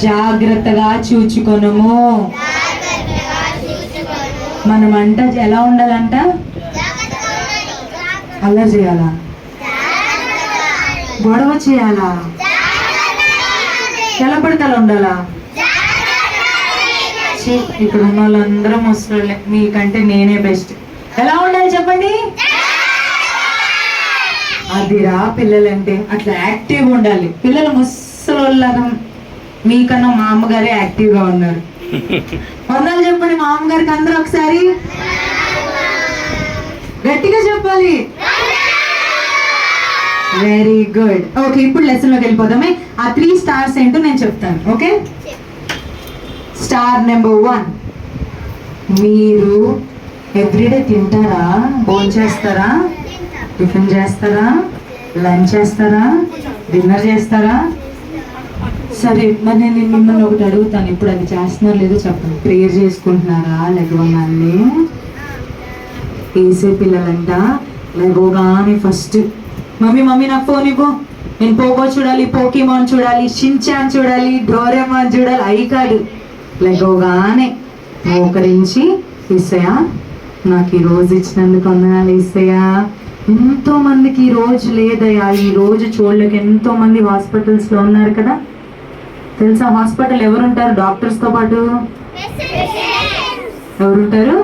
జాగ్రత్తగా చూచుకొనుము. మనమంట ఎలా ఉండాలంట? అలా చేయాలా? గొడవ చేయాలా? ఎలా పడితే అలా ఉండాలా? ఇక్కడ ఉన్న వాళ్ళందరూ ముసలి, మీకంటే నేనే బెస్ట్. ఎలా ఉండాలి చెప్పండి? అదిరా పిల్లలంటే, అట్లా యాక్టివ్గా ఉండాలి. పిల్లలు ముసలోళ్ళగా మీకన్నా మా అమ్మగారే యాక్టివ్గా ఉన్నారు. వందలు చెప్పండి మా అమ్మగారికి అందరూ ఒకసారి గట్టిగా చెప్పాలి. Very good. ఓకే, ఇప్పుడు లెసన్ లోకి వెళ్ళిపోదామే. ఆ 3 స్టార్స్ ఏంటో నేను చెప్తాను. ఓకే, స్టార్ నెంబర్ 1, మీరు ఎవ్రీడే తింటారా? భోజనం చేస్తారా? టిఫిన్ చేస్తారా? లంచ్ చేస్తారా? డిన్నర్ చేస్తారా? సరే, మరి నేను మిమ్మల్ని ఒకటి అడుగుతాను. ఇప్పుడు అది చేస్తున్నారో లేదో చెప్పండి. ప్రేయర్ చేసుకుంటున్నారా? లెగవగానే వేసే పిల్లలంట లెగవగానే ఫస్ట్ మమ్మీ నాకు ఫోన్ ఇవ్వు, నేను పోగో చూడాలి, పోకీమాన్ చూడాలి, షిన్చాన్ చూడాలి, డోరేమాన్ చూడాలి. అయి కాదు, లెగవగానే మోకరించి యేసయ్యా నాకు ఈ రోజు ఇచ్చినందుకు వందనాలు యేసయ్యా. ఎంతో మందికి ఈ రోజు లేదయ్యా. ఈ రోజు చూడలేక ఎంతో మంది హాస్పిటల్స్ లో ఉన్నారు కదా. తెలుసా హాస్పిటల్ ఎవరుంటారు డాక్టర్స్ తో పాటు? ఎవరుంటారు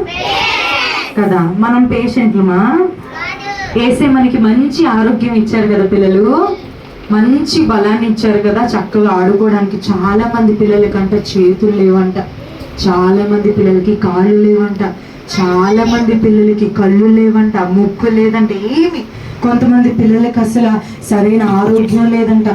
కదా? మనం పేషెంట్లమా? వేసే మనకి మంచి ఆరోగ్యం ఇచ్చారు కదా, పిల్లలు మంచి బలాన్ని ఇచ్చారు కదా, చక్కగా ఆడుకోవడానికి. చాలా మంది పిల్లలకంట చేతులు లేవంట, చాలా మంది పిల్లలకి కాళ్ళు లేవంట, చాలా మంది పిల్లలకి కళ్ళు లేవంట, ముక్కు లేదంట, ఏమి. కొంతమంది పిల్లలకి అసలు సరైన ఆరోగ్యం లేదంట.